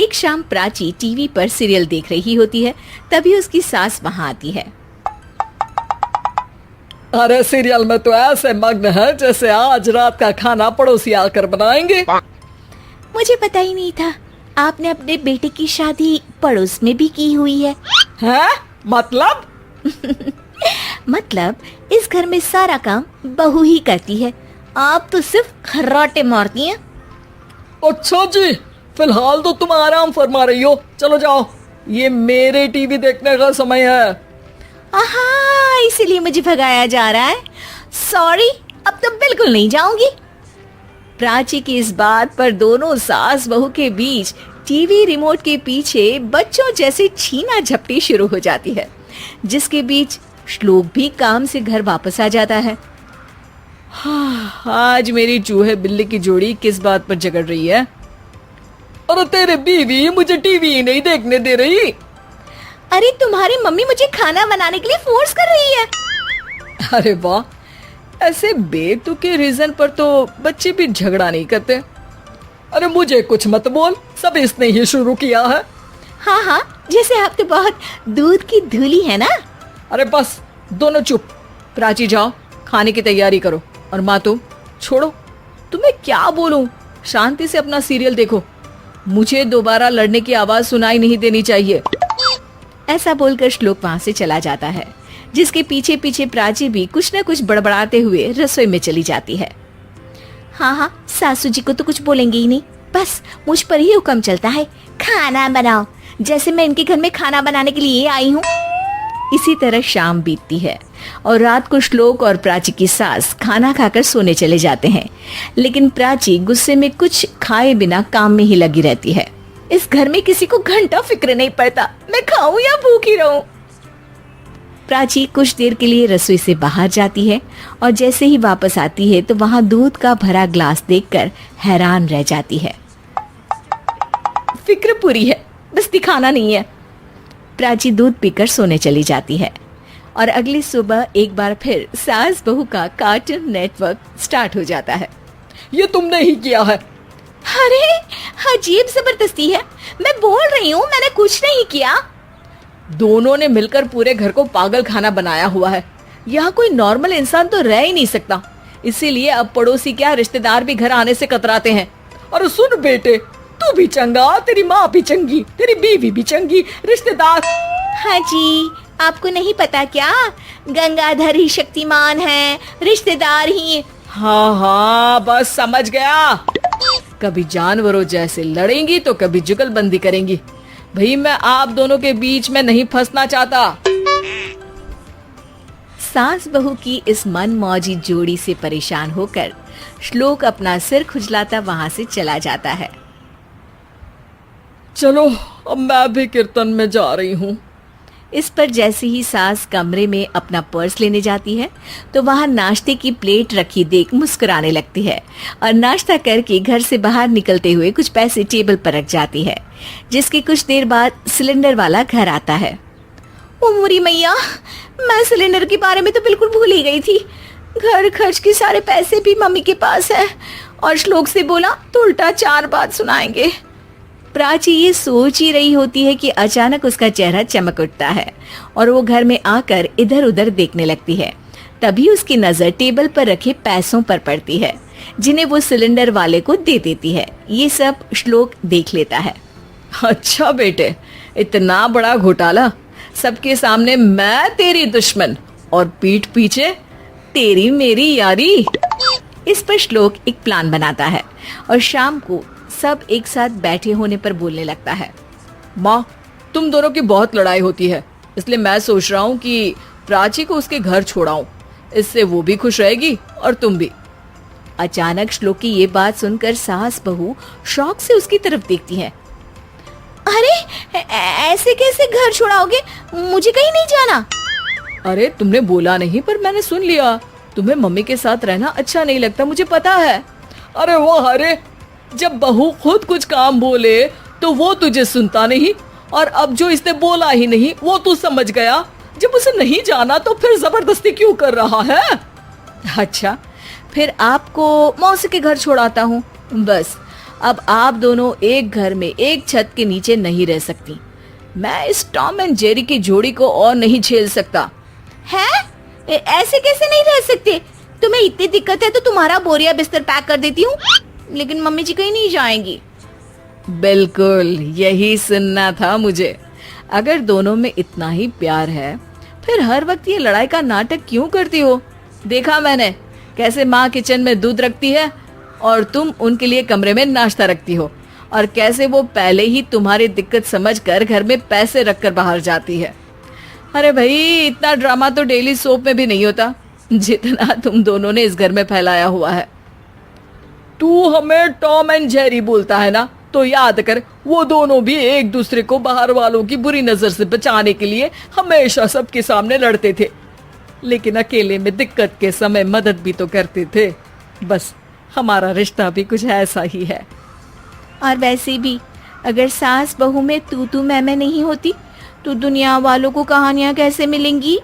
एक शाम प्राची टीवी पर सीरियल देख रही होती है। तभी उसकी सास वहाँ आती है। अरे सीरियल में तो ऐसे मग्न है जैसे आज रात का खाना पड़ोसी आकर बनाएंगे। मुझे पता ही नहीं था आपने अपने बेटे की शादी पड़ोस में भी की हुई है। हैं? मतलब? मतलब इस घर में सारा काम बहू ही करती है, आप तो सिर्फ खर्राटे मारती हैं। अच्छा जी, फिलहाल तो तुम आराम फरमा रही हो, चलो जाओ, ये मेरे टीवी देखने का समय है। आहा, इसीलिए मुझे भगाया जा रहा है। सॉरी, अब तो बिल्कुल नहीं जाऊंगी। प्राची की इस बात पर दोनों सास बहू के बीच टीवी रिमोट के पीछे बच्चों जैसे छीना झपटी शुरू हो जाती है, जिसके बीच श्लोक भी काम से घर वापस आ जाता है। आज मेरी चूहे बिल्ली की जोड़ी किस बात पर झगड़ रही है? अरे तेरे बीवी मुझे टीवी ही नहीं देखने दे रही। अरे तुम्हारी मम्मी मुझे खाना बनाने के लिए फोर्स कर रही है। अरे वाह, ऐसे बेतुके रीजन पर तो बच्चे भी झगड़ा नहीं करते। अरे मुझे कुछ मत बोल, सब इसने ही शुरू किया है। हाँ हाँ, जैसे आप तो बहुत दूध की धूली है ना। अरे बस, दोनों चुप। प्राची जाओ, खाने की तैयारी करो। और माँ तुम छोड़ो, तुम्हें क्या बोलूं, शांति से अपना सीरियल देखो, मुझे दोबारा लड़ने की आवाज सुनाई नहीं देनी चाहिए। ऐसा बोलकर श्लोक वहाँ से चला जाता है, जिसके पीछे पीछे प्राची भी कुछ न कुछ बड़बड़ाते हुए रसोई में चली जाती है। हाँ हाँ, सासू जी को तो कुछ बोलेंगे ही नहीं, बस मुझ पर ही हुक्म चलता है, खाना बनाओ, जैसे मैं इनके घर में खाना बनाने के लिए आई हूँ। इसी तरह शाम बीतती है और रात को श्लोक और प्राची की सास खाना खाकर सोने चले जाते हैं, लेकिन प्राची गुस्से में कुछ खाए बिना काम में ही लगी रहती है। इस घर में किसी को घंटा फिक्र नहीं पड़ता, मैं खाऊं या भूखी रहूं। प्राची कुछ देर के लिए रसोई से बाहर जाती है और जैसे ही वापस आती है तो वहां दूध का भरा ग्लास देखकर हैरान रह जाती है। फिक्र पूरी है, बस दिखाना नहीं है। प्राची दूध पीकर सोने चली जाती है और अगली सुबह एक बार फिर सास बहू का कार्टून नेटवर्क स्टार्ट हो जाता है। ये तुमने ही किया है। अरे अजीब जबरदस्ती है, मैं बोल रही हूँ मैंने कुछ नहीं किया। दोनों ने मिलकर पूरे घर को पागल खाना बनाया हुआ है। यहाँ कोई नॉर्मल इंसान तो रह ही नहीं सकता, इसीलिए अब पड़ोसी क्या रिश्तेदार भी घर आने से कतराते हैं। और सुन बेटे, तू भी चंगा, तेरी माँ भी चंगी, तेरी बीवी भी चंगी, रिश्तेदार। हाँ जी, आपको नहीं पता क्या, गंगाधर ही शक्तिमान है, रिश्तेदार ही। हाँ हाँ, बस समझ गया। कभी जानवरों जैसे लड़ेंगी तो कभी जुगलबंदी करेंगी। भाई मैं आप दोनों के बीच में नहीं फंसना चाहता। सास बहू की इस मनमौजी जोड़ी से परेशान होकर श्लोक अपना सिर खुजलाता वहां से चला जाता है। चलो अब मैं भी कीर्तन में जा रही हूँ। इस पर जैसे ही सास कमरे में अपना पर्स लेने जाती है तो वहां नाश्ते की प्लेट रखी देख मुस्कुराने लगती है और नाश्ता करके घर से बाहर निकलते हुए कुछ पैसे टेबल पर रख जाती है, जिसके कुछ देर बाद सिलेंडर वाला घर आता है। ओ मोरी मैया, मैं सिलेंडर के बारे में तो बिल्कुल भूल ही गई थी। घर खर्च के सारे पैसे भी मम्मी के पास है और श्लोक से बोला तो उल्टा 4 बात सुनाएंगे। प्राची ये सोच ही रही होती है कि अचानक उसका चेहरा चमक उठता है और वो घर में आकर इधर उधर देखने लगती है। तभी उसकी नजर टेबल पर रखे पैसों पर पड़ती है, जिन्हें वो सिलेंडर वाले को दे देती है। ये सब श्लोक देख लेता है। अच्छा बेटे, इतना बड़ा घोटाला, सबके सामने मैं तेरी दुश्मन और पीठ पीछे तेरी मेरी यारी। इस पर श्लोक एक प्लान बनाता है और शाम को सब एक साथ बैठे होने पर बोलने लगता है। माँ, तुम दोनों की बहुत लड़ाई होती है, इसलिए मैं सोच रहा हूँ कि प्राची को उसके घर छोड़ाऊं, इससे वो भी खुश रहेगी और तुम भी। अचानक श्लोक की ये बात सुनकर सास बहू शौक से उसकी तरफ देखती हैं। अरे ऐसे कैसे घर छोड़ाओगे, मुझे कहीं नहीं जाना। अरे तुमने बोला नहीं पर मैंने सुन लिया, तुम्हें मम्मी के साथ रहना अच्छा नहीं लगता, मुझे पता है। अरे वाह, अरे जब बहू खुद कुछ काम बोले तो वो तुझे सुनता नहीं, और अब जो इसने बोला ही नहीं वो तू समझ गया। जब उसे नहीं जाना तो फिर जबरदस्ती क्यों कर रहा है? अच्छा, फिर आपको मौसी के घर छोड़ाता हूँ, बस अब आप दोनों एक घर में एक छत के नीचे नहीं रह सकती। मैं इस टॉम एंड जेरी की जोड़ी को और नहीं झेल सकता। है? ऐसे कैसे नहीं रह सकते? तुम्हें इतनी दिक्कत है तो तुम्हारा बोरिया बिस्तर पैक कर देती हूँ, लेकिन मम्मी जी कहीं नहीं जाएंगी। बिल्कुल यही सुनना था मुझे। अगर दोनों में इतना ही प्यार है फिर हर वक्त ये लड़ाई का नाटक क्यों करती हो? देखा मैंने कैसे माँ किचन में दूध रखती है और तुम उनके लिए कमरे में नाश्ता रखती हो, और कैसे वो पहले ही तुम्हारी दिक्कत समझकर घर में पैसे रखकर बाहर जाती है। अरे भाई, इतना ड्रामा तो डेली सोप में भी नहीं होता जितना तुम दोनों ने इस घर में फैलाया हुआ है। तू हमें टॉम एंड जेरी बोलता है ना, तो याद कर वो दोनों भी एक दूसरे को बाहर वालों की बुरी नजर से बचाने के लिए हमेशा सबके सामने लड़ते थे, लेकिन अकेले में दिक्कत के समय मदद भी तो करते थे। बस हमारा रिश्ता भी कुछ ऐसा ही है। और वैसे भी अगर सास बहू में तू मैं नहीं होती तो दुनिया वालों को कहानियां कैसे मिलेंगी?